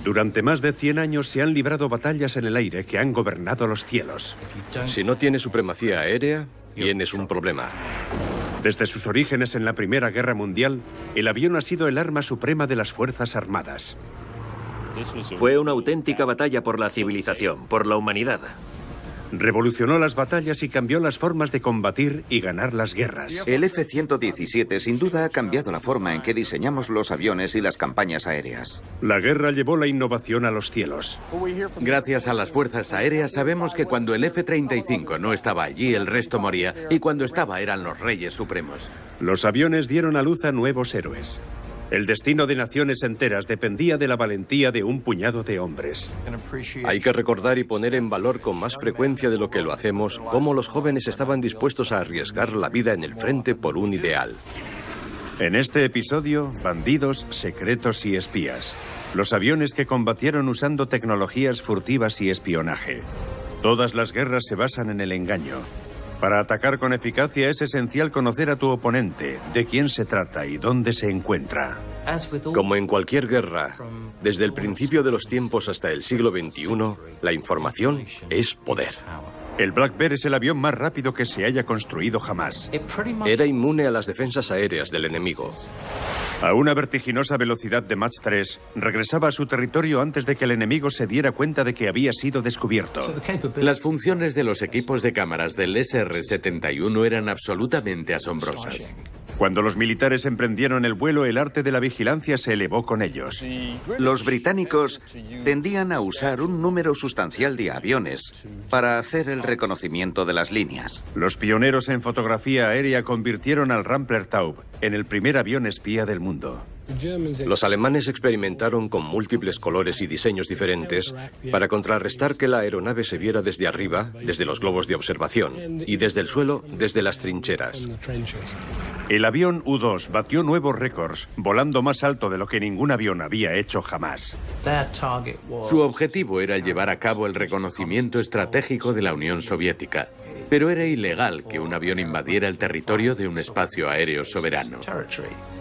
Durante más de 100 años se han librado batallas en el aire que han gobernado los cielos. Si no tienes supremacía aérea, tienes un problema. Desde sus orígenes en la Primera Guerra Mundial, el avión ha sido el arma suprema de las Fuerzas Armadas. Fue una auténtica batalla por la civilización, por la humanidad. Revolucionó las batallas y cambió las formas de combatir y ganar las guerras. El F-117 sin duda ha cambiado la forma en que diseñamos los aviones y las campañas aéreas. La guerra llevó la innovación a los cielos. Gracias a las fuerzas aéreas sabemos que cuando el F-35 no estaba allí, el resto moría, y cuando estaba eran los reyes supremos. Los aviones dieron a luz a nuevos héroes. El destino de naciones enteras dependía de la valentía de un puñado de hombres. Hay que recordar y poner en valor con más frecuencia de lo que lo hacemos cómo los jóvenes estaban dispuestos a arriesgar la vida en el frente por un ideal. En este episodio, bandidos, secretos y espías. Los aviones que combatieron usando tecnologías furtivas y espionaje. Todas las guerras se basan en el engaño. Para atacar con eficacia es esencial conocer a tu oponente, de quién se trata y dónde se encuentra. Como en cualquier guerra, desde el principio de los tiempos hasta el siglo XXI, la información es poder. El Black Bear es el avión más rápido que se haya construido jamás. Era inmune a las defensas aéreas del enemigo. A una vertiginosa velocidad de Mach 3, regresaba a su territorio antes de que el enemigo se diera cuenta de que había sido descubierto. Las funciones de los equipos de cámaras del SR-71 eran absolutamente asombrosas. Cuando los militares emprendieron el vuelo, el arte de la vigilancia se elevó con ellos. Los británicos tendían a usar un número sustancial de aviones para hacer el reconocimiento de las líneas. Los pioneros en fotografía aérea convirtieron al Rumpler-Taube en el primer avión espía del mundo. Los alemanes experimentaron con múltiples colores y diseños diferentes para contrarrestar que la aeronave se viera desde arriba, desde los globos de observación, y desde el suelo, desde las trincheras. El avión U-2 batió nuevos récords, volando más alto de lo que ningún avión había hecho jamás. Su objetivo era llevar a cabo el reconocimiento estratégico de la Unión Soviética, pero era ilegal que un avión invadiera el territorio de un espacio aéreo soberano.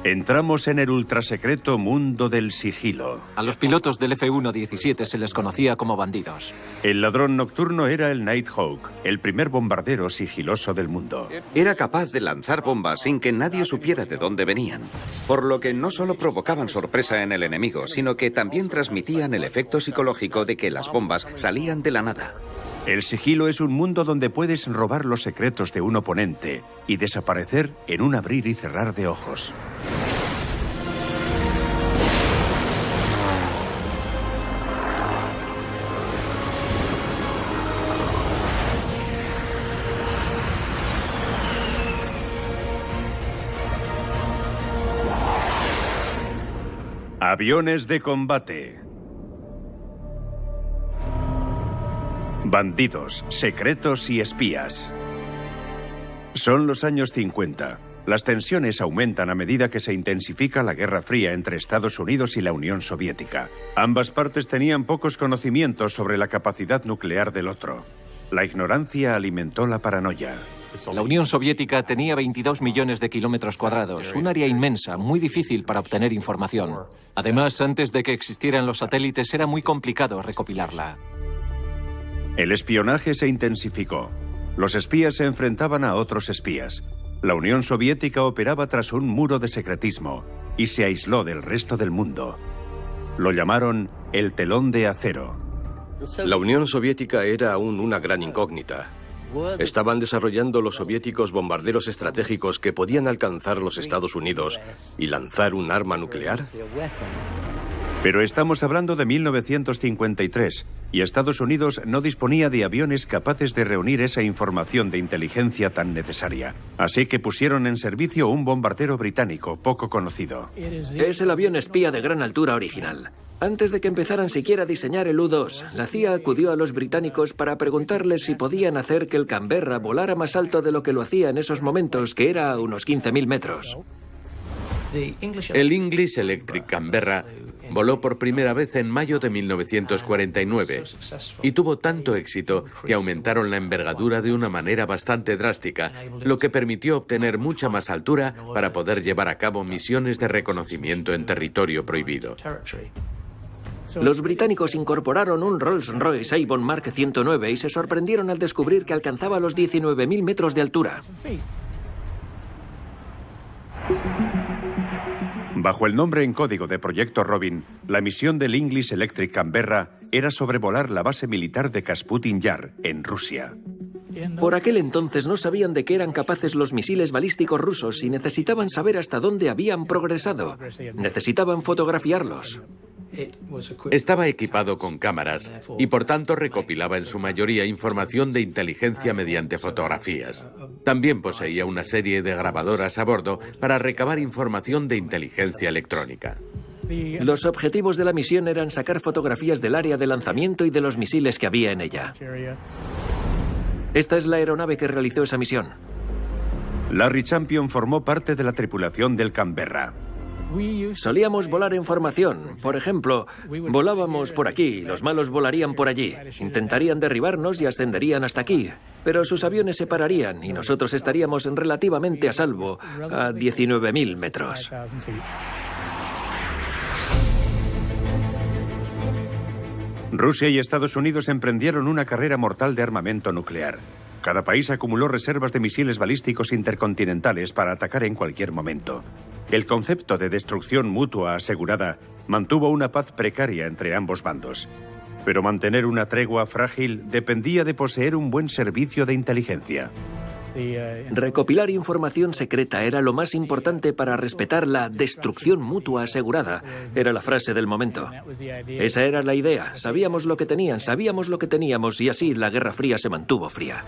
Entramos en el ultrasecreto mundo del sigilo. A los pilotos del F-117 se les conocía como bandidos. El ladrón nocturno era el Nighthawk, el primer bombardero sigiloso del mundo. Era capaz de lanzar bombas sin que nadie supiera de dónde venían, por lo que no solo provocaban sorpresa en el enemigo, sino que también transmitían el efecto psicológico de que las bombas salían de la nada. El sigilo es un mundo donde puedes robar los secretos de un oponente y desaparecer en un abrir y cerrar de ojos. Aviones de combate. Bandidos, secretos y espías. Son los años 50. Las tensiones aumentan a medida que se intensifica la Guerra Fría entre Estados Unidos y la Unión Soviética. Ambas partes tenían pocos conocimientos sobre la capacidad nuclear del otro. La ignorancia alimentó la paranoia. La Unión Soviética tenía 22 millones de kilómetros cuadrados, un área inmensa, muy difícil para obtener información. Además, antes de que existieran los satélites, era muy complicado recopilarla. El espionaje se intensificó. Los espías se enfrentaban a otros espías. La Unión Soviética operaba tras un muro de secretismo y se aisló del resto del mundo. Lo llamaron el telón de acero. La Unión Soviética era aún una gran incógnita. ¿Estaban desarrollando los soviéticos bombarderos estratégicos que podían alcanzar los Estados Unidos y lanzar un arma nuclear? Pero estamos hablando de 1953 y Estados Unidos no disponía de aviones capaces de reunir esa información de inteligencia tan necesaria. Así que pusieron en servicio un bombardero británico poco conocido. Es el avión espía de gran altura original. Antes de que empezaran siquiera a diseñar el U-2, la CIA acudió a los británicos para preguntarles si podían hacer que el Canberra volara más alto de lo que lo hacía en esos momentos, que era a unos 15.000 metros. El English Electric Canberra voló por primera vez en mayo de 1949 y tuvo tanto éxito que aumentaron la envergadura de una manera bastante drástica, lo que permitió obtener mucha más altura para poder llevar a cabo misiones de reconocimiento en territorio prohibido. Los británicos incorporaron un Rolls-Royce Avon Mark 109 y se sorprendieron al descubrir que alcanzaba los 19.000 metros de altura. Bajo el nombre en código de Proyecto Robin, la misión del English Electric Canberra era sobrevolar la base militar de Kasputin Yar, en Rusia. Por aquel entonces no sabían de qué eran capaces los misiles balísticos rusos y necesitaban saber hasta dónde habían progresado. Necesitaban fotografiarlos. Estaba equipado con cámaras y por tanto recopilaba en su mayoría información de inteligencia mediante fotografías. También poseía una serie de grabadoras a bordo para recabar información de inteligencia electrónica. Los objetivos de la misión eran sacar fotografías del área de lanzamiento y de los misiles que había en ella. Esta es la aeronave que realizó esa misión. Larry Champion formó parte de la tripulación del Canberra. Solíamos volar en formación. Por ejemplo, volábamos por aquí, los malos volarían por allí. Intentarían derribarnos y ascenderían hasta aquí. Pero sus aviones se pararían y nosotros estaríamos relativamente a salvo, a 19.000 metros. Rusia y Estados Unidos emprendieron una carrera mortal de armamento nuclear. Cada país acumuló reservas de misiles balísticos intercontinentales para atacar en cualquier momento. El concepto de destrucción mutua asegurada mantuvo una paz precaria entre ambos bandos. Pero mantener una tregua frágil dependía de poseer un buen servicio de inteligencia. Recopilar información secreta era lo más importante para respetar la destrucción mutua asegurada. Era la frase del momento. Esa era la idea. Sabíamos lo que tenían, sabíamos lo que teníamos y así la Guerra Fría se mantuvo fría.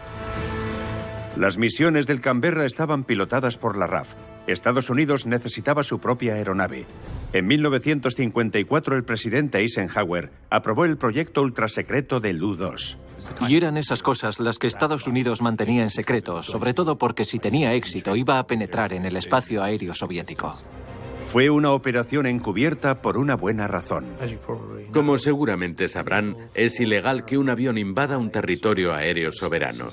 Las misiones del Canberra estaban pilotadas por la RAF. Estados Unidos necesitaba su propia aeronave. En 1954 el presidente Eisenhower aprobó el proyecto ultrasecreto del U-2. Y eran esas cosas las que Estados Unidos mantenía en secreto, sobre todo porque si tenía éxito iba a penetrar en el espacio aéreo soviético. Fue una operación encubierta por una buena razón. Como seguramente sabrán, es ilegal que un avión invada un territorio aéreo soberano.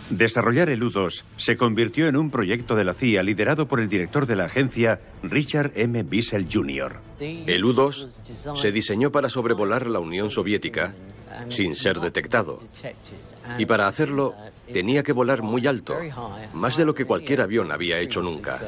Desarrollar el U-2 se convirtió en un proyecto de la CIA liderado por el director de la agencia, Richard M. Bissell Jr. El U-2 se diseñó para sobrevolar la Unión Soviética sin ser detectado. Y para hacerlo tenía que volar muy alto, más de lo que cualquier avión había hecho nunca.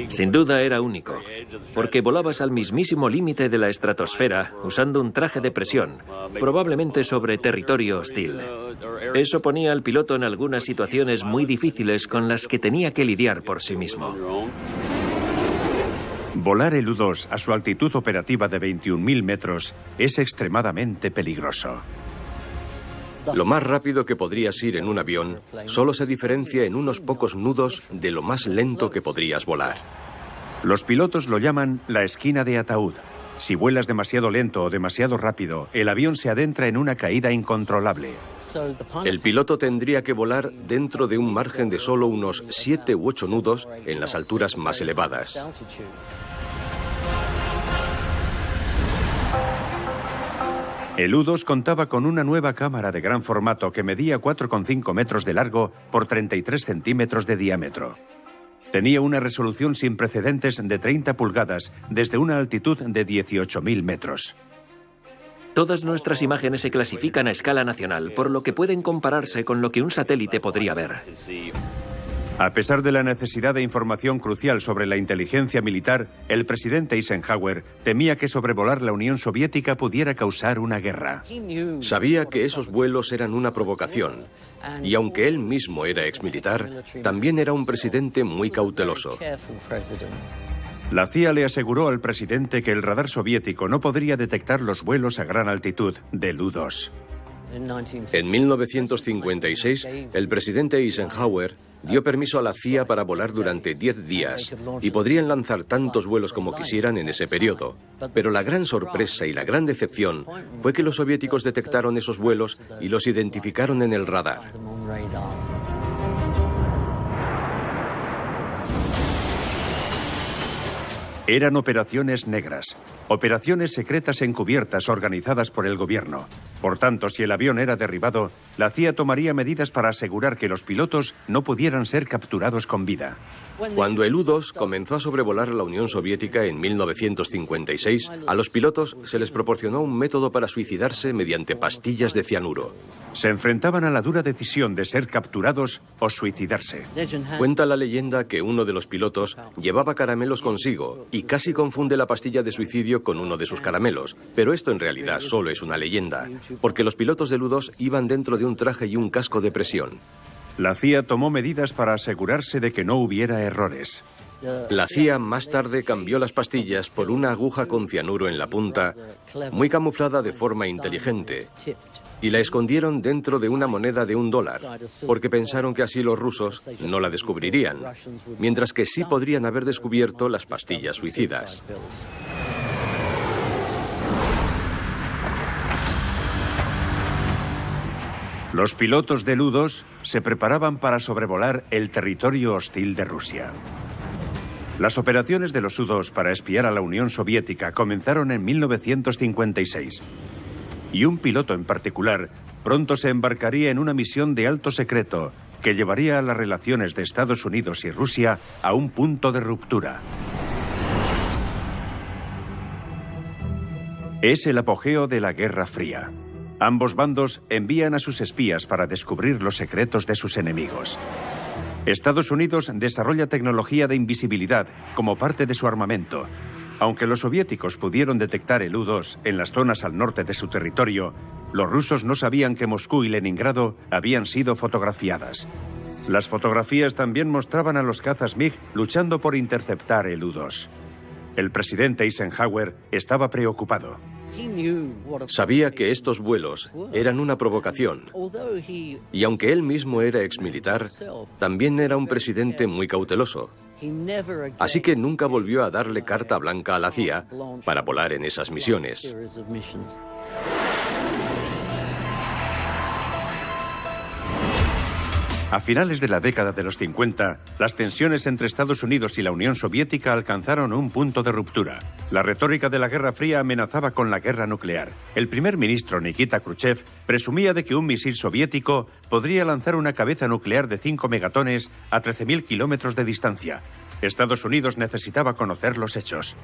Sin duda era único, porque volabas al mismísimo límite de la estratosfera usando un traje de presión, probablemente sobre territorio hostil. Eso ponía al piloto en algunas situaciones muy difíciles con las que tenía que lidiar por sí mismo. Volar el U-2 a su altitud operativa de 21.000 metros es extremadamente peligroso. Lo más rápido que podrías ir en un avión solo se diferencia en unos pocos nudos de lo más lento que podrías volar. Los pilotos lo llaman la esquina de ataúd. Si vuelas demasiado lento o demasiado rápido, el avión se adentra en una caída incontrolable. El piloto tendría que volar dentro de un margen de solo unos 7 u 8 nudos en las alturas más elevadas. El U-2 contaba con una nueva cámara de gran formato que medía 4,5 metros de largo por 33 centímetros de diámetro. Tenía una resolución sin precedentes de 30 pulgadas desde una altitud de 18.000 metros. Todas nuestras imágenes se clasifican a escala nacional, por lo que pueden compararse con lo que un satélite podría ver. A pesar de la necesidad de información crucial sobre la inteligencia militar, el presidente Eisenhower temía que sobrevolar la Unión Soviética pudiera causar una guerra. Sabía que esos vuelos eran una provocación, y aunque él mismo era exmilitar, también era un presidente muy cauteloso. La CIA le aseguró al presidente que el radar soviético no podría detectar los vuelos a gran altitud del U-2. En 1956, el presidente Eisenhower dio permiso a la CIA para volar durante 10 días y podrían lanzar tantos vuelos como quisieran en ese periodo. Pero la gran sorpresa y la gran decepción fue que los soviéticos detectaron esos vuelos y los identificaron en el radar. Eran operaciones negras, operaciones secretas encubiertas organizadas por el gobierno. Por tanto, si el avión era derribado, la CIA tomaría medidas para asegurar que los pilotos no pudieran ser capturados con vida. Cuando el U-2 comenzó a sobrevolar la Unión Soviética en 1956, a los pilotos se les proporcionó un método para suicidarse mediante pastillas de cianuro. Se enfrentaban a la dura decisión de ser capturados o suicidarse. Cuenta la leyenda que uno de los pilotos llevaba caramelos consigo y casi confunde la pastilla de suicidio con uno de sus caramelos, pero esto en realidad solo es una leyenda, porque los pilotos del U-2 iban dentro de un traje y un casco de presión. La CIA tomó medidas para asegurarse de que no hubiera errores. La CIA más tarde cambió las pastillas por una aguja con cianuro en la punta, muy camuflada de forma inteligente, y la escondieron dentro de una moneda de $1, porque pensaron que así los rusos no la descubrirían, mientras que sí podrían haber descubierto las pastillas suicidas. Los pilotos del U-2 se preparaban para sobrevolar el territorio hostil de Rusia. Las operaciones de los U-2 para espiar a la Unión Soviética comenzaron en 1956. Y un piloto en particular pronto se embarcaría en una misión de alto secreto que llevaría a las relaciones de Estados Unidos y Rusia a un punto de ruptura. Es el apogeo de la Guerra Fría. Ambos bandos envían a sus espías para descubrir los secretos de sus enemigos. Estados Unidos desarrolla tecnología de invisibilidad como parte de su armamento. Aunque los soviéticos pudieron detectar el U-2 en las zonas al norte de su territorio, los rusos no sabían que Moscú y Leningrado habían sido fotografiadas. Las fotografías también mostraban a los cazas MiG luchando por interceptar el U-2. El presidente Eisenhower estaba preocupado. Sabía que estos vuelos eran una provocación, y aunque él mismo era exmilitar, también era un presidente muy cauteloso. Así que nunca volvió a darle carta blanca a la CIA para volar en esas misiones. A finales de la década de los 50, las tensiones entre Estados Unidos y la Unión Soviética alcanzaron un punto de ruptura. La retórica de la Guerra Fría amenazaba con la guerra nuclear. El primer ministro Nikita Khrushchev presumía de que un misil soviético podría lanzar una cabeza nuclear de 5 megatones a 13.000 kilómetros de distancia. Estados Unidos necesitaba conocer los hechos.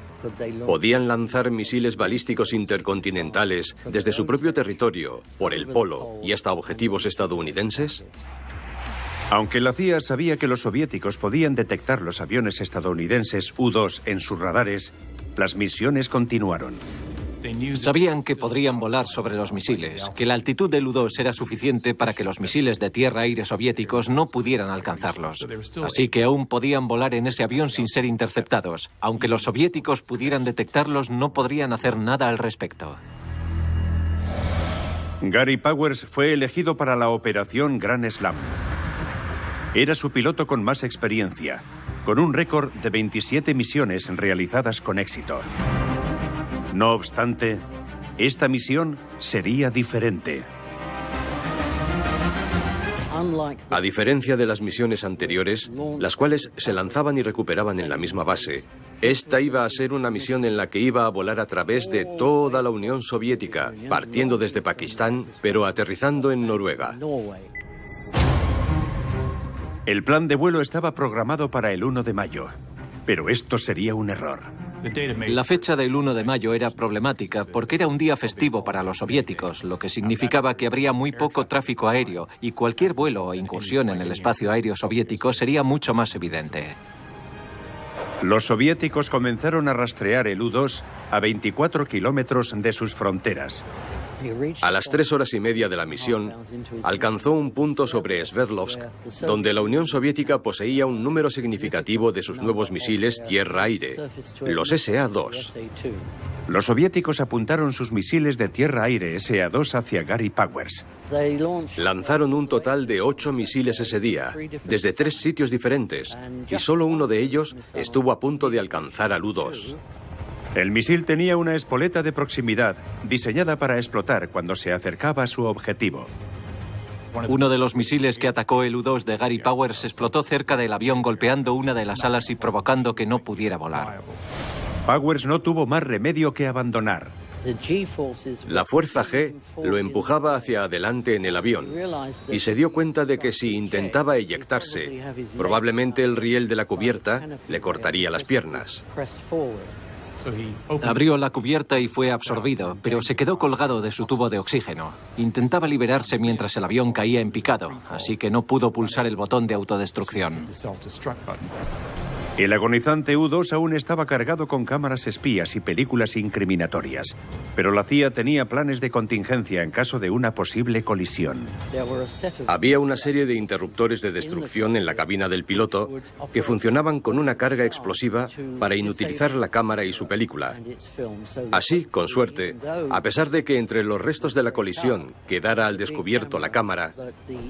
¿Podían lanzar misiles balísticos intercontinentales desde su propio territorio, por el polo y hasta objetivos estadounidenses? Aunque la CIA sabía que los soviéticos podían detectar los aviones estadounidenses U-2 en sus radares, las misiones continuaron. Sabían que podrían volar sobre los misiles, que la altitud del U-2 era suficiente para que los misiles de tierra-aire soviéticos no pudieran alcanzarlos. Así que aún podían volar en ese avión sin ser interceptados. Aunque los soviéticos pudieran detectarlos, no podrían hacer nada al respecto. Gary Powers fue elegido para la operación Grand Slam. Era su piloto con más experiencia, con un récord de 27 misiones realizadas con éxito. No obstante, esta misión sería diferente. A diferencia de las misiones anteriores, las cuales se lanzaban y recuperaban en la misma base, esta iba a ser una misión en la que iba a volar a través de toda la Unión Soviética, partiendo desde Pakistán, pero aterrizando en Noruega. El plan de vuelo estaba programado para el 1 de mayo, pero esto sería un error. La fecha del 1 de mayo era problemática porque era un día festivo para los soviéticos, lo que significaba que habría muy poco tráfico aéreo y cualquier vuelo o incursión en el espacio aéreo soviético sería mucho más evidente. Los soviéticos comenzaron a rastrear el U-2 a 24 kilómetros de sus fronteras. A las 3 horas y media de la misión, alcanzó un punto sobre Sverdlovsk, donde la Unión Soviética poseía un número significativo de sus nuevos misiles tierra-aire, los SA-2. Los soviéticos apuntaron sus misiles de tierra-aire SA-2 hacia Gary Powers. Lanzaron un total de 8 misiles ese día, desde 3 sitios diferentes, y solo uno de ellos estuvo a punto de alcanzar al U-2. El misil tenía una espoleta de proximidad, diseñada para explotar cuando se acercaba a su objetivo. Uno de los misiles que atacó el U-2 de Gary Powers explotó cerca del avión, golpeando una de las alas y provocando que no pudiera volar. Powers no tuvo más remedio que abandonar. La fuerza G lo empujaba hacia adelante en el avión y se dio cuenta de que si intentaba eyectarse, probablemente el riel de la cubierta le cortaría las piernas. Abrió la cubierta y fue absorbido, pero se quedó colgado de su tubo de oxígeno. Intentaba liberarse mientras el avión caía en picado, así que no pudo pulsar el botón de autodestrucción. El agonizante U-2 aún estaba cargado con cámaras espías y películas incriminatorias, pero la CIA tenía planes de contingencia en caso de una posible colisión. Había una serie de interruptores de destrucción en la cabina del piloto que funcionaban con una carga explosiva para inutilizar la cámara y su película. Así, con suerte, a pesar de que entre los restos de la colisión quedara al descubierto la cámara,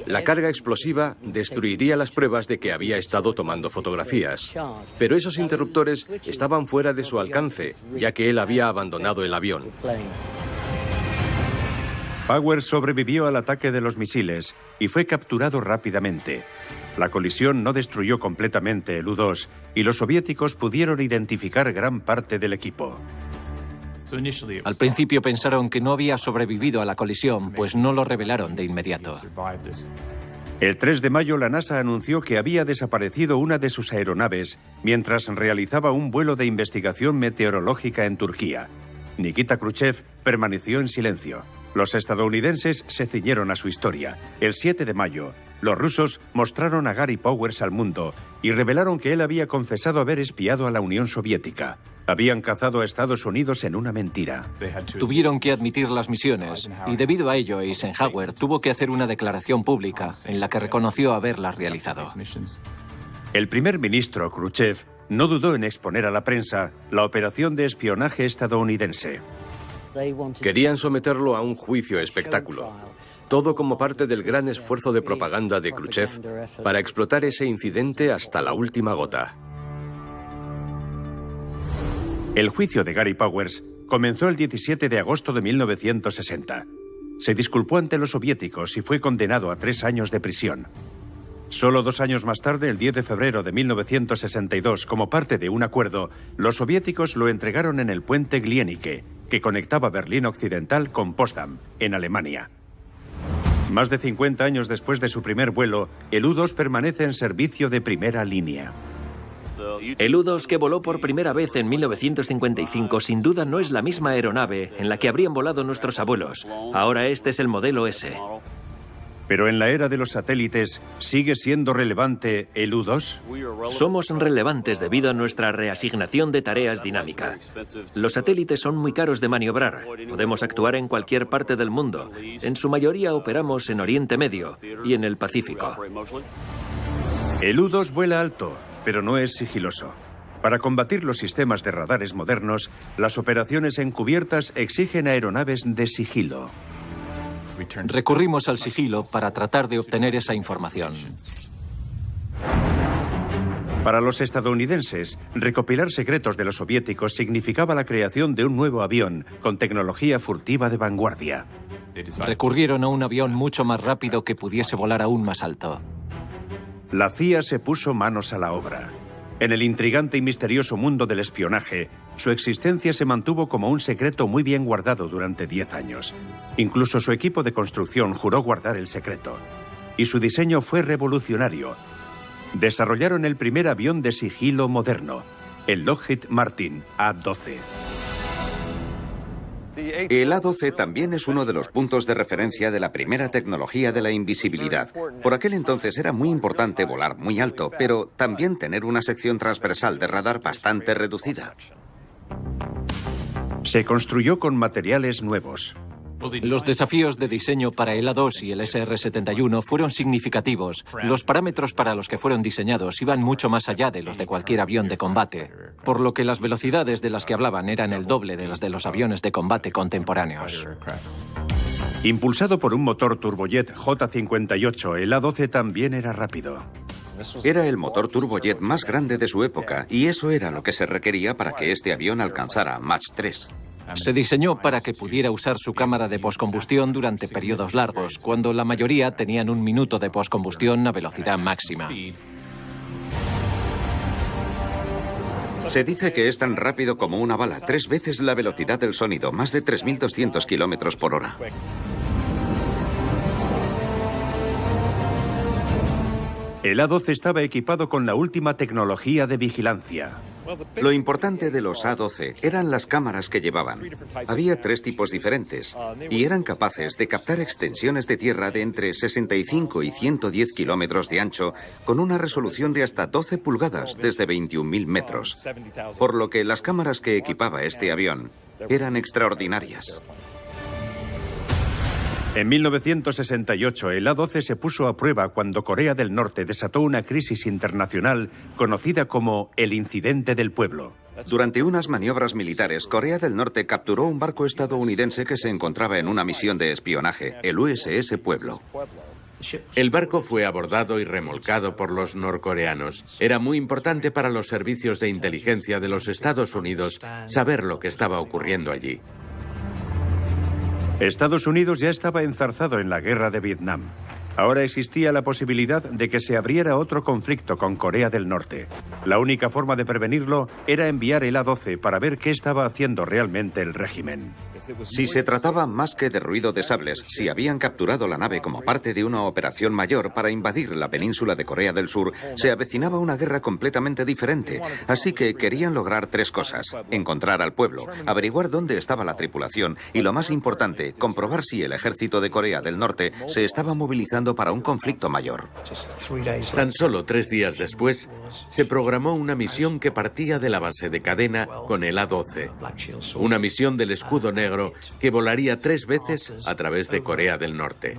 la carga explosiva destruiría las pruebas de que había estado tomando fotografías. Pero esos interruptores estaban fuera de su alcance, ya que él había abandonado el avión. Powers sobrevivió al ataque de los misiles y fue capturado rápidamente. La colisión no destruyó completamente el U-2 y los soviéticos pudieron identificar gran parte del equipo. Al principio pensaron que no había sobrevivido a la colisión, pues no lo revelaron de inmediato. El 3 de mayo la NASA anunció que había desaparecido una de sus aeronaves mientras realizaba un vuelo de investigación meteorológica en Turquía. Nikita Khrushchev permaneció en silencio. Los estadounidenses se ciñeron a su historia. El 7 de mayo, los rusos mostraron a Gary Powers al mundo y revelaron que él había confesado haber espiado a la Unión Soviética. Habían cazado a Estados Unidos en una mentira. Tuvieron que admitir las misiones, y debido a ello Eisenhower tuvo que hacer una declaración pública en la que reconoció haberlas realizado. El primer ministro Khrushchev no dudó en exponer a la prensa la operación de espionaje estadounidense. Querían someterlo a un juicio espectáculo. Todo como parte del gran esfuerzo de propaganda de Khrushchev para explotar ese incidente hasta la última gota. El juicio de Gary Powers comenzó el 17 de agosto de 1960. Se disculpó ante los soviéticos y fue condenado a 3 años de prisión. Solo 2 años más tarde, el 10 de febrero de 1962, como parte de un acuerdo, los soviéticos lo entregaron en el puente Glienicke, que conectaba Berlín Occidental con Potsdam, en Alemania. Más de 50 años después de su primer vuelo, el U-2 permanece en servicio de primera línea. El U-2 que voló por primera vez en 1955 sin duda no es la misma aeronave en la que habrían volado nuestros abuelos. Ahora este es el modelo S. Pero en la era de los satélites, ¿sigue siendo relevante el U-2? Somos relevantes debido a nuestra reasignación de tareas dinámica. Los satélites son muy caros de maniobrar. Podemos actuar en cualquier parte del mundo. En su mayoría operamos en Oriente Medio y en el Pacífico. El U-2 vuela alto, pero no es sigiloso. Para combatir los sistemas de radares modernos, las operaciones encubiertas exigen aeronaves de sigilo. Recurrimos al sigilo para tratar de obtener esa información. Para los estadounidenses, recopilar secretos de los soviéticos significaba la creación de un nuevo avión con tecnología furtiva de vanguardia. Recurrieron a un avión mucho más rápido que pudiese volar aún más alto. La CIA se puso manos a la obra. En el intrigante y misterioso mundo del espionaje, su existencia se mantuvo como un secreto muy bien guardado durante 10 años. Incluso su equipo de construcción juró guardar el secreto. Y su diseño fue revolucionario. Desarrollaron el primer avión de sigilo moderno, el Lockheed Martin A-12. El A-12 también es uno de los puntos de referencia de la primera tecnología de la invisibilidad. Por aquel entonces era muy importante volar muy alto, pero también tener una sección transversal de radar bastante reducida. Se construyó con materiales nuevos. Los desafíos de diseño para el A-2 y el SR-71 fueron significativos. Los parámetros para los que fueron diseñados iban mucho más allá de los de cualquier avión de combate, por lo que las velocidades de las que hablaban eran el doble de las de los aviones de combate contemporáneos. Impulsado por un motor turbojet J-58, el A-12 también era rápido. Era el motor turbojet más grande de su época, y eso era lo que se requería para que este avión alcanzara Mach 3. Se diseñó para que pudiera usar su cámara de poscombustión durante periodos largos, cuando la mayoría tenían 1 minuto de poscombustión a velocidad máxima. Se dice que es tan rápido como una bala, 3 veces la velocidad del sonido, más de 3.200 kilómetros por hora. El A-12 estaba equipado con la última tecnología de vigilancia. Lo importante de los A-12 eran las cámaras que llevaban. Había 3 tipos diferentes y eran capaces de captar extensiones de tierra de entre 65 y 110 kilómetros de ancho con una resolución de hasta 12 pulgadas desde 21.000 metros. Por lo que las cámaras que equipaba este avión eran extraordinarias. En 1968, el A-12 se puso a prueba cuando Corea del Norte desató una crisis internacional conocida como el Incidente del Pueblo. Durante unas maniobras militares, Corea del Norte capturó un barco estadounidense que se encontraba en una misión de espionaje, el USS Pueblo. El barco fue abordado y remolcado por los norcoreanos. Era muy importante para los servicios de inteligencia de los Estados Unidos saber lo que estaba ocurriendo allí. Estados Unidos ya estaba enzarzado en la guerra de Vietnam. Ahora existía la posibilidad de que se abriera otro conflicto con Corea del Norte. La única forma de prevenirlo era enviar el A-12 para ver qué estaba haciendo realmente el régimen. Si se trataba más que de ruido de sables, si habían capturado la nave como parte de una operación mayor para invadir la península de Corea del Sur, se avecinaba una guerra completamente diferente. Así que querían lograr 3 cosas: encontrar al pueblo, averiguar dónde estaba la tripulación y, lo más importante, comprobar si el ejército de Corea del Norte se estaba movilizando para un conflicto mayor. Tan solo 3 días después, se programó una misión que partía de la base de Cadena con el A-12. Una misión del escudo negro que volaría 3 veces a través de Corea del Norte.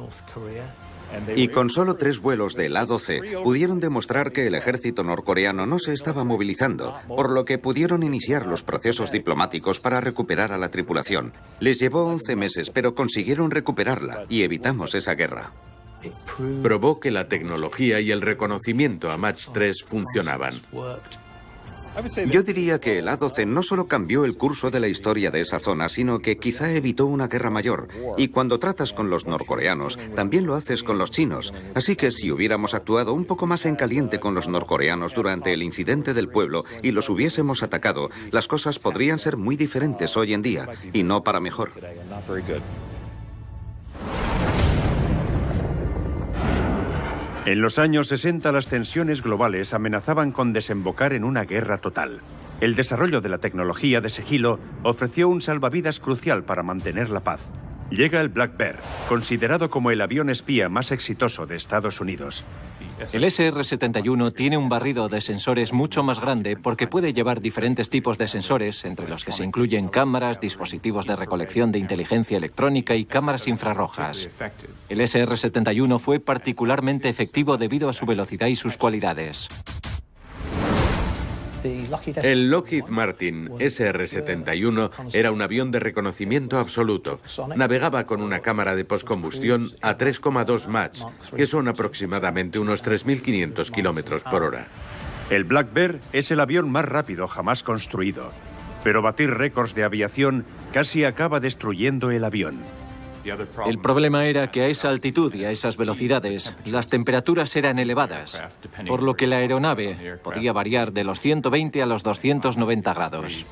Y con solo 3 vuelos del A-12 pudieron demostrar que el ejército norcoreano no se estaba movilizando, por lo que pudieron iniciar los procesos diplomáticos para recuperar a la tripulación. Les llevó 11 meses, pero consiguieron recuperarla y evitamos esa guerra. Probó que la tecnología y el reconocimiento a Mach 3 funcionaban. Yo diría que el A-12 no solo cambió el curso de la historia de esa zona, sino que quizá evitó una guerra mayor. Y cuando tratas con los norcoreanos, también lo haces con los chinos. Así que si hubiéramos actuado un poco más en caliente con los norcoreanos durante el Incidente del Pueblo y los hubiésemos atacado, las cosas podrían ser muy diferentes hoy en día, y no para mejor. En los años 60 las tensiones globales amenazaban con desembocar en una guerra total. El desarrollo de la tecnología de sigilo ofreció un salvavidas crucial para mantener la paz. Llega el Black Bear, considerado como el avión espía más exitoso de Estados Unidos. El SR-71 tiene un barrido de sensores mucho más grande porque puede llevar diferentes tipos de sensores, entre los que se incluyen cámaras, dispositivos de recolección de inteligencia electrónica y cámaras infrarrojas. El SR-71 fue particularmente efectivo debido a su velocidad y sus cualidades. El Lockheed Martin SR-71 era un avión de reconocimiento absoluto. Navegaba con una cámara de postcombustión a 3,2 Mach, que son aproximadamente unos 3.500 kilómetros por hora. El Black Bear es el avión más rápido jamás construido, pero batir récords de aviación casi acaba destruyendo el avión. El problema era que a esa altitud y a esas velocidades las temperaturas eran elevadas, por lo que la aeronave podía variar de los 120 a los 290 grados.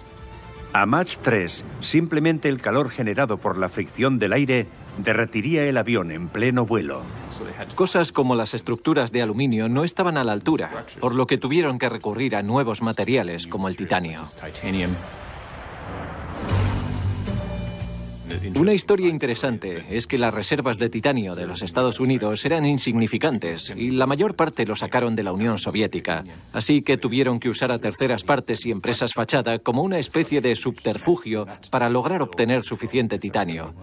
A Mach 3, simplemente el calor generado por la fricción del aire derretiría el avión en pleno vuelo. Cosas como las estructuras de aluminio no estaban a la altura, por lo que tuvieron que recurrir a nuevos materiales como el titanio. Una historia interesante es que las reservas de titanio de los Estados Unidos eran insignificantes y la mayor parte lo sacaron de la Unión Soviética, así que tuvieron que usar a terceras partes y empresas fachada como una especie de subterfugio para lograr obtener suficiente titanio.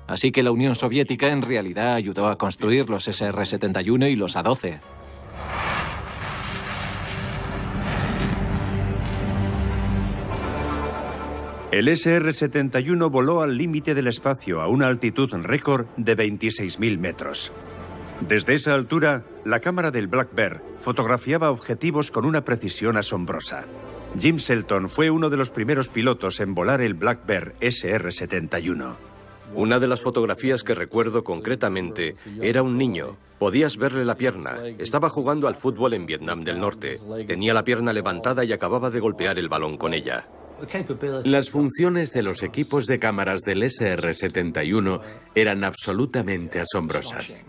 Así que la Unión Soviética en realidad ayudó a construir los SR-71 y los A-12. El SR-71 voló al límite del espacio a una altitud récord de 26.000 metros. Desde esa altura, la cámara del Black Bear fotografiaba objetivos con una precisión asombrosa. Jim Shelton fue uno de los primeros pilotos en volar el Black Bear SR-71. Una de las fotografías que recuerdo concretamente era un niño. Podías verle la pierna. Estaba jugando al fútbol en Vietnam del Norte. Tenía la pierna levantada y acababa de golpear el balón con ella. Las funciones de los equipos de cámaras del SR-71 eran absolutamente asombrosas.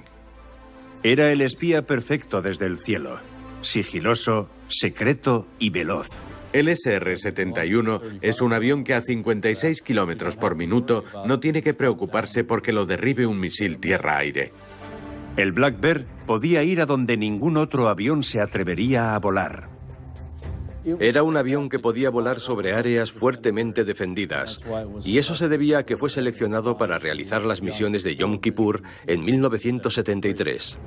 Era el espía perfecto desde el cielo. Sigiloso, secreto y veloz. El SR-71 es un avión que a 56 kilómetros por minuto no tiene que preocuparse porque lo derribe un misil tierra-aire. El Black Bear podía ir a donde ningún otro avión se atrevería a volar. Era un avión que podía volar sobre áreas fuertemente defendidas, y eso se debía a que fue seleccionado para realizar las misiones de Yom Kippur en 1973.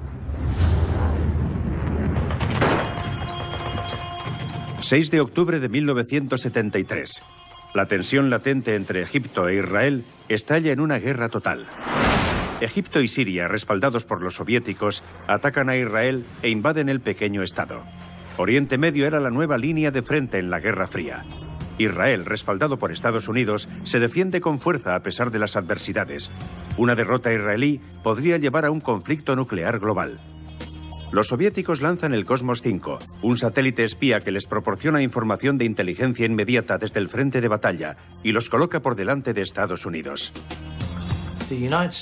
6 de octubre de 1973. La tensión latente entre Egipto e Israel estalla en una guerra total. Egipto y Siria, respaldados por los soviéticos, atacan a Israel e invaden el pequeño estado. Oriente Medio era la nueva línea de frente en la Guerra Fría. Israel, respaldado por Estados Unidos, se defiende con fuerza a pesar de las adversidades. Una derrota israelí podría llevar a un conflicto nuclear global. Los soviéticos lanzan el Cosmos 5, un satélite espía que les proporciona información de inteligencia inmediata desde el frente de batalla y los coloca por delante de Estados Unidos.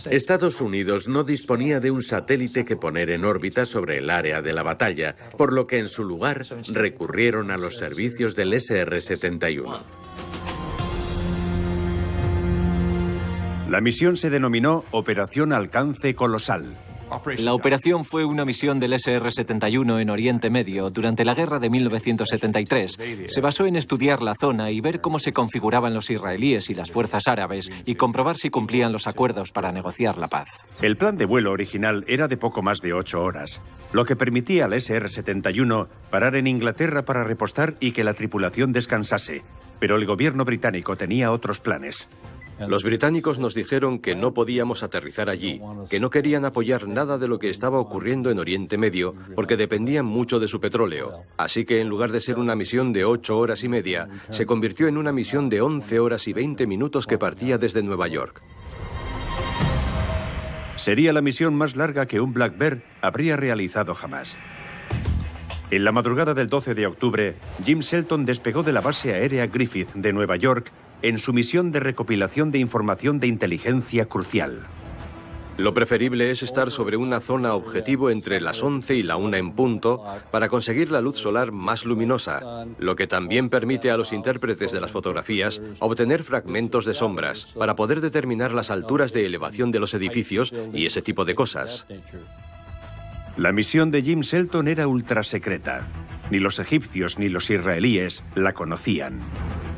Estados Unidos no disponía de un satélite que poner en órbita sobre el área de la batalla, por lo que en su lugar recurrieron a los servicios del SR-71. La misión se denominó Operación Alcance Colosal. La operación fue una misión del SR-71 en Oriente Medio durante la guerra de 1973. Se basó en estudiar la zona y ver cómo se configuraban los israelíes y las fuerzas árabes y comprobar si cumplían los acuerdos para negociar la paz. El plan de vuelo original era de poco más de 8 horas, lo que permitía al SR-71 parar en Inglaterra para repostar y que la tripulación descansase. Pero el gobierno británico tenía otros planes. Los británicos nos dijeron que no podíamos aterrizar allí, que no querían apoyar nada de lo que estaba ocurriendo en Oriente Medio porque dependían mucho de su petróleo. Así que en lugar de ser una misión de 8 horas y media, se convirtió en una misión de 11 horas y 20 minutos que partía desde Nueva York. Sería la misión más larga que un Black Bear habría realizado jamás. En la madrugada del 12 de octubre, Jim Shelton despegó de la base aérea Griffith de Nueva York en su misión de recopilación de información de inteligencia crucial. Lo preferible es estar sobre una zona objetivo entre las 11 y la 1 en punto para conseguir la luz solar más luminosa, lo que también permite a los intérpretes de las fotografías obtener fragmentos de sombras para poder determinar las alturas de elevación de los edificios y ese tipo de cosas. La misión de Jim Shelton era ultrasecreta. Ni los egipcios ni los israelíes la conocían.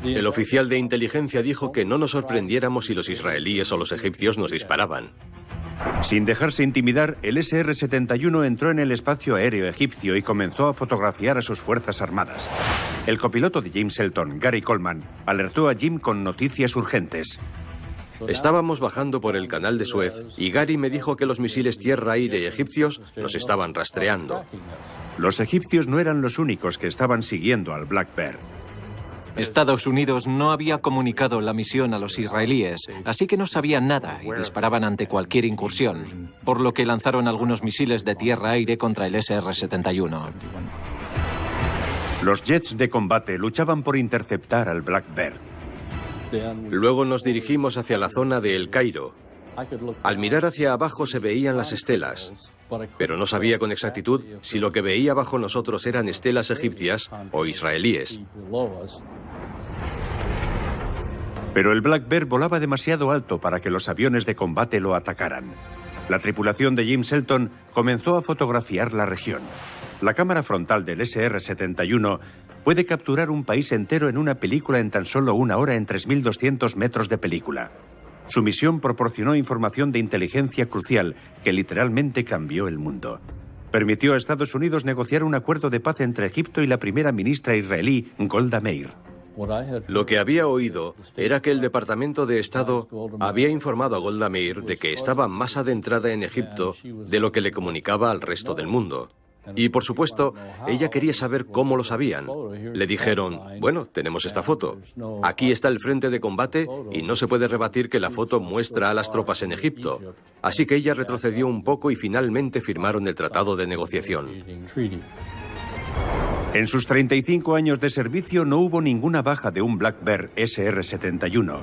El oficial de inteligencia dijo que no nos sorprendiéramos si los israelíes o los egipcios nos disparaban. Sin dejarse intimidar, el SR-71 entró en el espacio aéreo egipcio y comenzó a fotografiar a sus fuerzas armadas. El copiloto de Jim Shelton, Gary Coleman, alertó a Jim con noticias urgentes. Estábamos bajando por el canal de Suez y Gary me dijo que los misiles tierra-aire egipcios nos estaban rastreando. Los egipcios no eran los únicos que estaban siguiendo al Black Bear. Estados Unidos no había comunicado la misión a los israelíes, así que no sabían nada y disparaban ante cualquier incursión, por lo que lanzaron algunos misiles de tierra-aire contra el SR-71. Los jets de combate luchaban por interceptar al Black Bear. Luego nos dirigimos hacia la zona de El Cairo. Al mirar hacia abajo se veían las estelas, pero no sabía con exactitud si lo que veía bajo nosotros eran estelas egipcias o israelíes. Pero el Black Bear volaba demasiado alto para que los aviones de combate lo atacaran. La tripulación de Jim Shelton comenzó a fotografiar la región. La cámara frontal del SR-71 puede capturar un país entero en una película en tan solo 1 hora en 3.200 metros de película. Su misión proporcionó información de inteligencia crucial que literalmente cambió el mundo. Permitió a Estados Unidos negociar un acuerdo de paz entre Egipto y la primera ministra israelí, Golda Meir. Lo que había oído era que el Departamento de Estado había informado a Golda Meir de que estaba más adentrada en Egipto de lo que le comunicaba al resto del mundo. Y por supuesto, ella quería saber cómo lo sabían. Le dijeron, bueno, tenemos esta foto. Aquí está el frente de combate y no se puede rebatir que la foto muestra a las tropas en Egipto. Así que ella retrocedió un poco y finalmente firmaron el tratado de negociación. En sus 35 años de servicio no hubo ninguna baja de un Black Bear SR-71,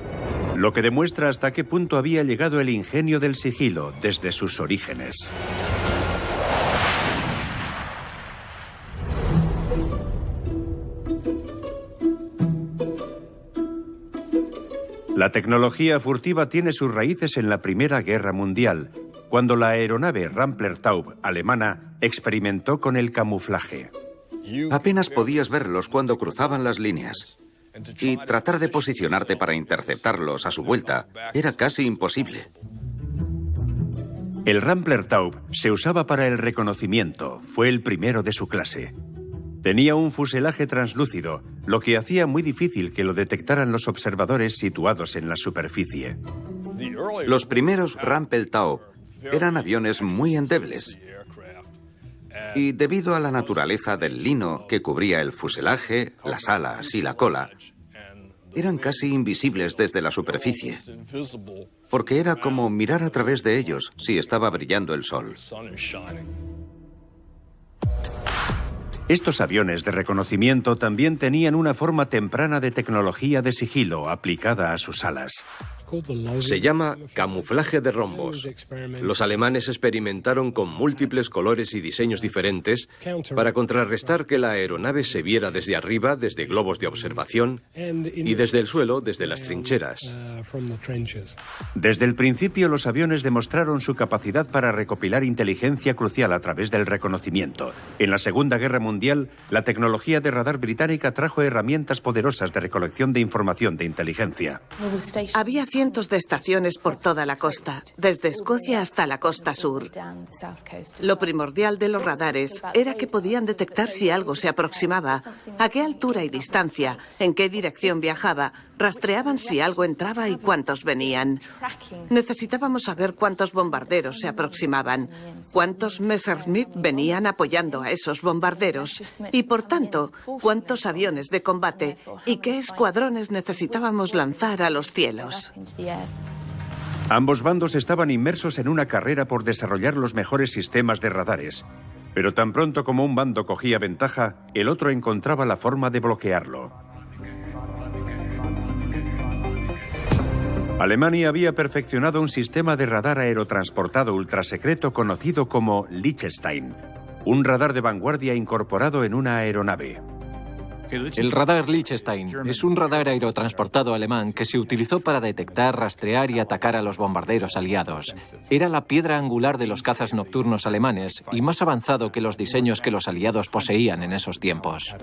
lo que demuestra hasta qué punto había llegado el ingenio del sigilo desde sus orígenes. La tecnología furtiva tiene sus raíces en la Primera Guerra Mundial, cuando la aeronave Rumpler-Taube alemana experimentó con el camuflaje. Apenas podías verlos cuando cruzaban las líneas. Y tratar de posicionarte para interceptarlos a su vuelta era casi imposible. El Rumpler-Taube se usaba para el reconocimiento, fue el primero de su clase. Tenía un fuselaje translúcido, lo que hacía muy difícil que lo detectaran los observadores situados en la superficie. Los primeros Rumpler-Taube eran aviones muy endebles. Y debido a la naturaleza del lino que cubría el fuselaje, las alas y la cola, eran casi invisibles desde la superficie, porque era como mirar a través de ellos si estaba brillando el sol. Estos aviones de reconocimiento también tenían una forma temprana de tecnología de sigilo aplicada a sus alas. Se llama camuflaje de rombos. Los alemanes experimentaron con múltiples colores y diseños diferentes para contrarrestar que la aeronave se viera desde arriba, desde globos de observación, y desde el suelo, desde las trincheras. Desde el principio, los aviones demostraron su capacidad para recopilar inteligencia crucial a través del reconocimiento. En la Segunda Guerra Mundial, la tecnología de radar británica trajo herramientas poderosas de recolección de información de inteligencia. Había cientos de estaciones por toda la costa, desde Escocia hasta la costa sur. Lo primordial de los radares era que podían detectar si algo se aproximaba, a qué altura y distancia, en qué dirección viajaba, rastreaban si algo entraba y cuántos venían. Necesitábamos saber cuántos bombarderos se aproximaban, cuántos Messerschmitt venían apoyando a esos bombarderos y, por tanto, cuántos aviones de combate y qué escuadrones necesitábamos lanzar a los cielos. Ambos bandos estaban inmersos en una carrera por desarrollar los mejores sistemas de radares, pero tan pronto como un bando cogía ventaja, el otro encontraba la forma de bloquearlo. Alemania había perfeccionado un sistema de radar aerotransportado ultrasecreto conocido como Liechtenstein, un radar de vanguardia incorporado en una aeronave. El radar Liechtenstein es un radar aerotransportado alemán que se utilizó para detectar, rastrear y atacar a los bombarderos aliados. Era la piedra angular de los cazas nocturnos alemanes y más avanzado que los diseños que los aliados poseían en esos tiempos.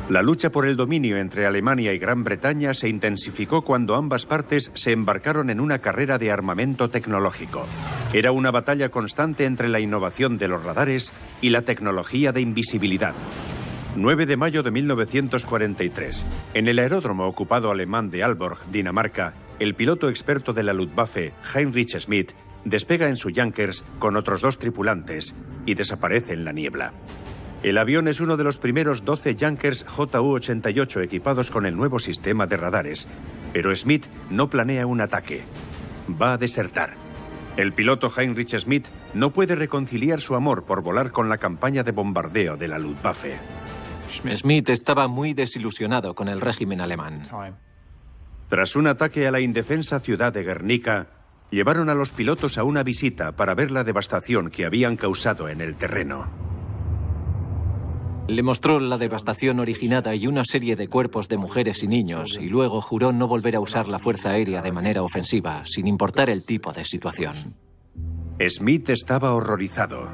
La lucha por el dominio entre Alemania y Gran Bretaña se intensificó cuando ambas partes se embarcaron en una carrera de armamento tecnológico. Era una batalla constante entre la innovación de los radares y la tecnología de invisibilidad. 9 de mayo de 1943, en el aeródromo ocupado alemán de Aalborg, Dinamarca, el piloto experto de la Luftwaffe, Heinrich Schmidt, despega en su Junkers con otros 2 tripulantes y desaparece en la niebla. El avión es uno de los primeros 12 Junkers Ju-88 equipados con el nuevo sistema de radares, pero Schmidt no planea un ataque. Va a desertar. El piloto Heinrich Schmidt no puede reconciliar su amor por volar con la campaña de bombardeo de la Luftwaffe. Schmidt estaba muy desilusionado con el régimen alemán. Tras un ataque a la indefensa ciudad de Guernica, llevaron a los pilotos a una visita para ver la devastación que habían causado en el terreno. Le mostró la devastación originada y una serie de cuerpos de mujeres y niños, y luego juró no volver a usar la fuerza aérea de manera ofensiva, sin importar el tipo de situación. Schmidt estaba horrorizado.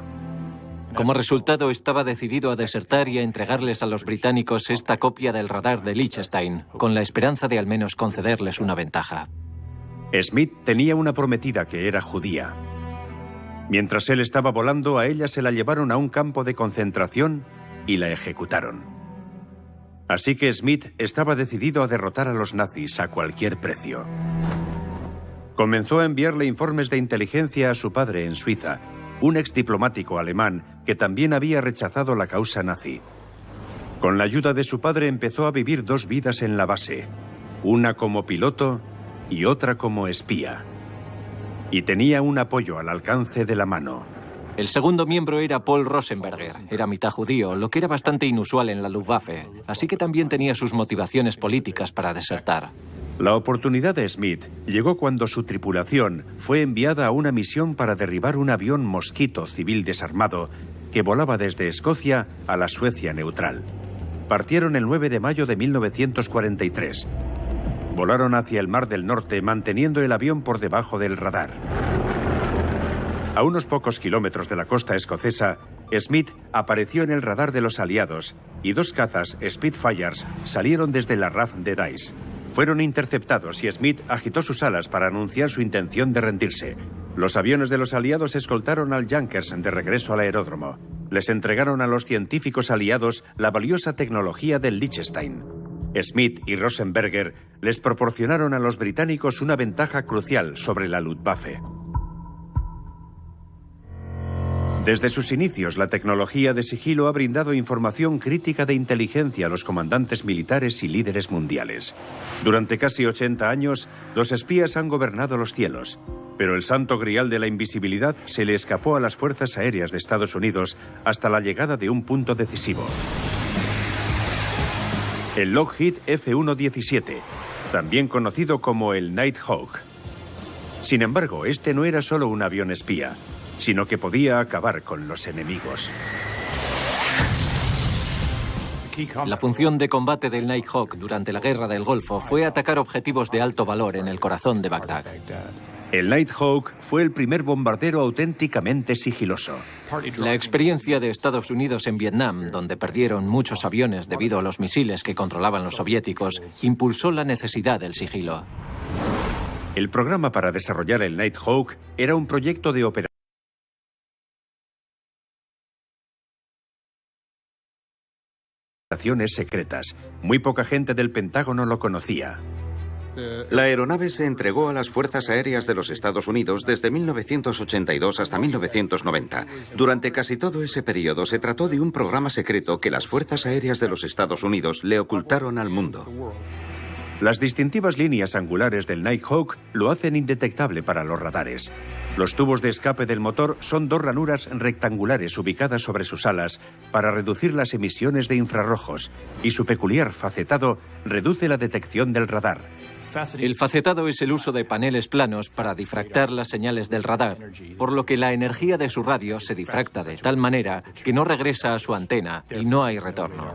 Como resultado, estaba decidido a desertar y a entregarles a los británicos esta copia del radar de Liechtenstein, con la esperanza de al menos concederles una ventaja. Schmidt tenía una prometida que era judía. Mientras él estaba volando, a ella se la llevaron a un campo de concentración y la ejecutaron. Así que Schmidt estaba decidido a derrotar a los nazis a cualquier precio. Comenzó a enviarle informes de inteligencia a su padre en Suiza un exdiplomático alemán que también había rechazado la causa nazi. Con la ayuda de su padre empezó a vivir 2 vidas en la base, una como piloto y otra como espía. Y tenía un apoyo al alcance de la mano. El segundo miembro era Paul Rosenberger. Era mitad judío, lo que era bastante inusual en la Luftwaffe, así que también tenía sus motivaciones políticas para desertar. La oportunidad de Smith llegó cuando su tripulación fue enviada a una misión para derribar un avión Mosquito civil desarmado que volaba desde Escocia a la Suecia neutral. Partieron el 9 de mayo de 1943. Volaron hacia el Mar del Norte manteniendo el avión por debajo del radar. A unos pocos kilómetros de la costa escocesa, Smith apareció en el radar de los aliados y 2 cazas Spitfires salieron desde la RAF de Dice. Fueron interceptados y Smith agitó sus alas para anunciar su intención de rendirse. Los aviones de los aliados escoltaron al Junkers de regreso al aeródromo. Les entregaron a los científicos aliados la valiosa tecnología del Liechtenstein. Smith y Rosenberger les proporcionaron a los británicos una ventaja crucial sobre la Luftwaffe. Desde sus inicios, la tecnología de sigilo ha brindado información crítica de inteligencia a los comandantes militares y líderes mundiales. Durante casi 80 años, los espías han gobernado los cielos, pero el santo grial de la invisibilidad se le escapó a las fuerzas aéreas de Estados Unidos hasta la llegada de un punto decisivo. El Lockheed F-117, también conocido como el Nighthawk. Sin embargo, este no era solo un avión espía, sino que podía acabar con los enemigos. La función de combate del Nighthawk durante la Guerra del Golfo fue atacar objetivos de alto valor en el corazón de Bagdad. El Nighthawk fue el primer bombardero auténticamente sigiloso. La experiencia de Estados Unidos en Vietnam, donde perdieron muchos aviones debido a los misiles que controlaban los soviéticos, impulsó la necesidad del sigilo. El programa para desarrollar el Nighthawk era un proyecto de operaciones secretas. Muy poca gente del Pentágono lo conocía. La aeronave se entregó a las Fuerzas Aéreas de los Estados Unidos desde 1982 hasta 1990. Durante casi todo ese periodo se trató de un programa secreto que las Fuerzas Aéreas de los Estados Unidos le ocultaron al mundo. Las distintivas líneas angulares del Nighthawk lo hacen indetectable para los radares. Los tubos de escape del motor son 2 ranuras rectangulares ubicadas sobre sus alas para reducir las emisiones de infrarrojos, y su peculiar facetado reduce la detección del radar. El facetado es el uso de paneles planos para difractar las señales del radar, por lo que la energía de su radio se difracta de tal manera que no regresa a su antena y no hay retorno.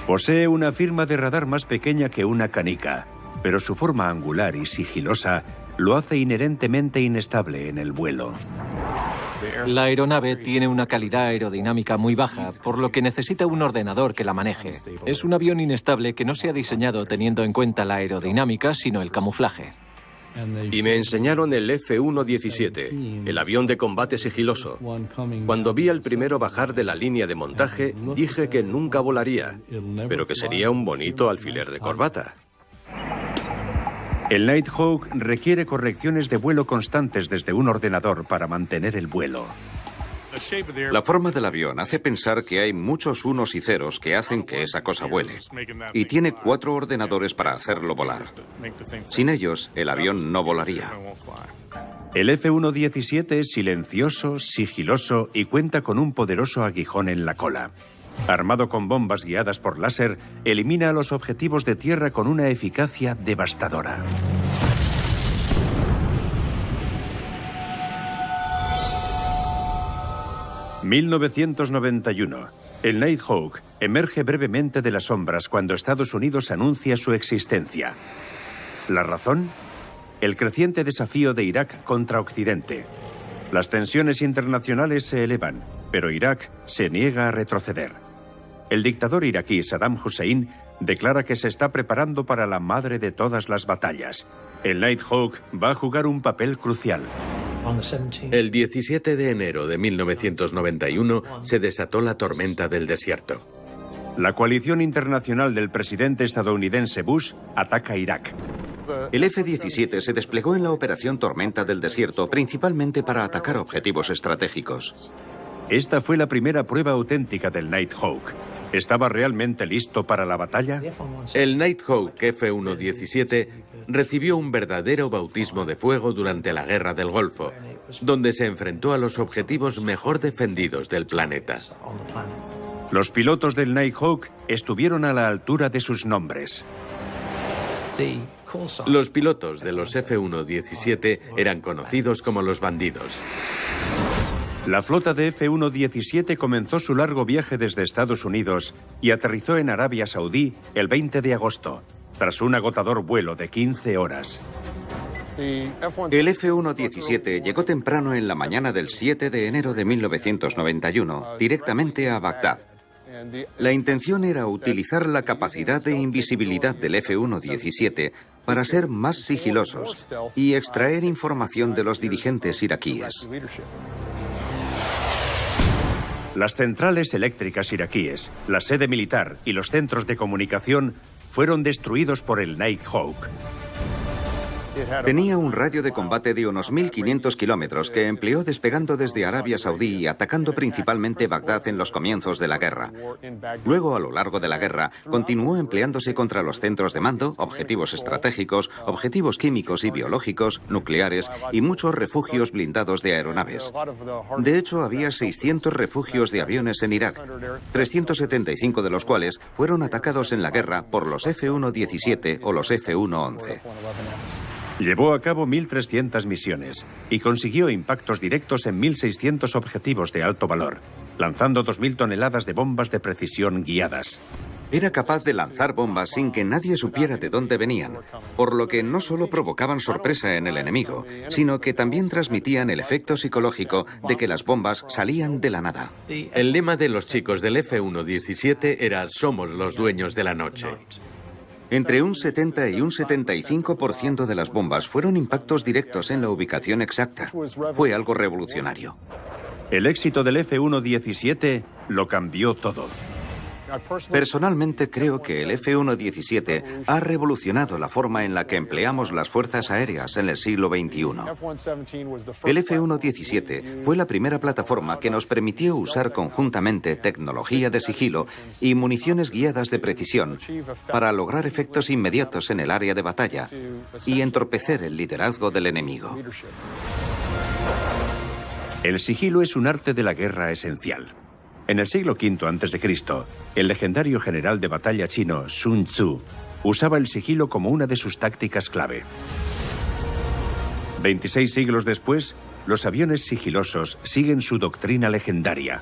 Posee una firma de radar más pequeña que una canica, pero su forma angular y sigilosa lo hace inherentemente inestable en el vuelo. La aeronave tiene una calidad aerodinámica muy baja, por lo que necesita un ordenador que la maneje. Es un avión inestable que no se ha diseñado teniendo en cuenta la aerodinámica, sino el camuflaje. Y me enseñaron el F-117, el avión de combate sigiloso. Cuando vi al primero bajar de la línea de montaje, dije que nunca volaría, pero que sería un bonito alfiler de corbata. El Nighthawk requiere correcciones de vuelo constantes desde un ordenador para mantener el vuelo. La forma del avión hace pensar que hay muchos unos y ceros que hacen que esa cosa vuele. Y tiene 4 ordenadores para hacerlo volar. Sin ellos, el avión no volaría. El F-117 es silencioso, sigiloso y cuenta con un poderoso aguijón en la cola. Armado con bombas guiadas por láser, elimina a los objetivos de tierra con una eficacia devastadora. ...1991... El Nighthawk emerge brevemente de las sombras cuando Estados Unidos anuncia su existencia. ¿La razón? El creciente desafío de Irak contra Occidente. Las tensiones internacionales se elevan, pero Irak se niega a retroceder. El dictador iraquí Saddam Hussein declara que se está preparando para la madre de todas las batallas. El Nighthawk va a jugar un papel crucial. El 17 de enero de 1991 se desató la tormenta del desierto. La coalición internacional del presidente estadounidense Bush ataca Irak. El F-17 se desplegó en la Operación Tormenta del Desierto principalmente para atacar objetivos estratégicos. Esta fue la primera prueba auténtica del Nighthawk. ¿Estaba realmente listo para la batalla? El Nighthawk F-117 recibió un verdadero bautismo de fuego durante la Guerra del Golfo, donde se enfrentó a los objetivos mejor defendidos del planeta. Los pilotos del Nighthawk estuvieron a la altura de sus nombres. Los pilotos de los F-117 eran conocidos como los bandidos. La flota de F-117 comenzó su largo viaje desde Estados Unidos y aterrizó en Arabia Saudí el 20 de agosto, tras un agotador vuelo de 15 horas. El F-117 llegó temprano en la mañana del 7 de enero de 1991, directamente a Bagdad. La intención era utilizar la capacidad de invisibilidad del F-117 para ser más sigilosos y extraer información de los dirigentes iraquíes. Las centrales eléctricas iraquíes, la sede militar y los centros de comunicación fueron destruidos por el Nighthawk. Tenía un radio de combate de unos 1.500 kilómetros que empleó despegando desde Arabia Saudí y atacando principalmente Bagdad en los comienzos de la guerra. Luego, a lo largo de la guerra, continuó empleándose contra los centros de mando, objetivos estratégicos, objetivos químicos y biológicos, nucleares y muchos refugios blindados de aeronaves. De hecho, había 600 refugios de aviones en Irak, 375 de los cuales fueron atacados en la guerra por los F-117 o los F-111. Llevó a cabo 1.300 misiones y consiguió impactos directos en 1.600 objetivos de alto valor, lanzando 2.000 toneladas de bombas de precisión guiadas. Era capaz de lanzar bombas sin que nadie supiera de dónde venían, por lo que no solo provocaban sorpresa en el enemigo, sino que también transmitían el efecto psicológico de que las bombas salían de la nada. El lema de los chicos del F-117 era «Somos los dueños de la noche». Entre un 70 y un 75% de las bombas fueron impactos directos en la ubicación exacta. Fue algo revolucionario. El éxito del F-117 lo cambió todo. Personalmente creo que el F-117 ha revolucionado la forma en la que empleamos las fuerzas aéreas en el siglo XXI. El F-117 fue la primera plataforma que nos permitió usar conjuntamente tecnología de sigilo y municiones guiadas de precisión para lograr efectos inmediatos en el área de batalla y entorpecer el liderazgo del enemigo. El sigilo es un arte de la guerra esencial. En el siglo V a.C., el legendario general de batalla chino Sun Tzu usaba el sigilo como una de sus tácticas clave. 26 siglos después, los aviones sigilosos siguen su doctrina legendaria.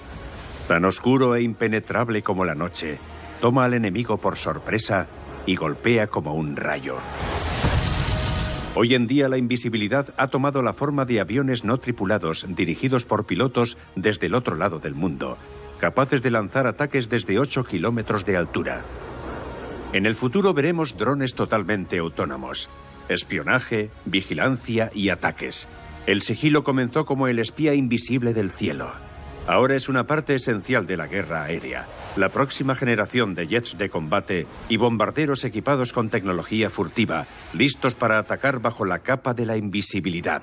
Tan oscuro e impenetrable como la noche, toma al enemigo por sorpresa y golpea como un rayo. Hoy en día la invisibilidad ha tomado la forma de aviones no tripulados dirigidos por pilotos desde el otro lado del mundo, capaces de lanzar ataques desde 8 kilómetros de altura. En el futuro veremos drones totalmente autónomos, espionaje, vigilancia y ataques. El sigilo comenzó como el espía invisible del cielo. Ahora es una parte esencial de la guerra aérea. La próxima generación de jets de combate y bombarderos equipados con tecnología furtiva, listos para atacar bajo la capa de la invisibilidad.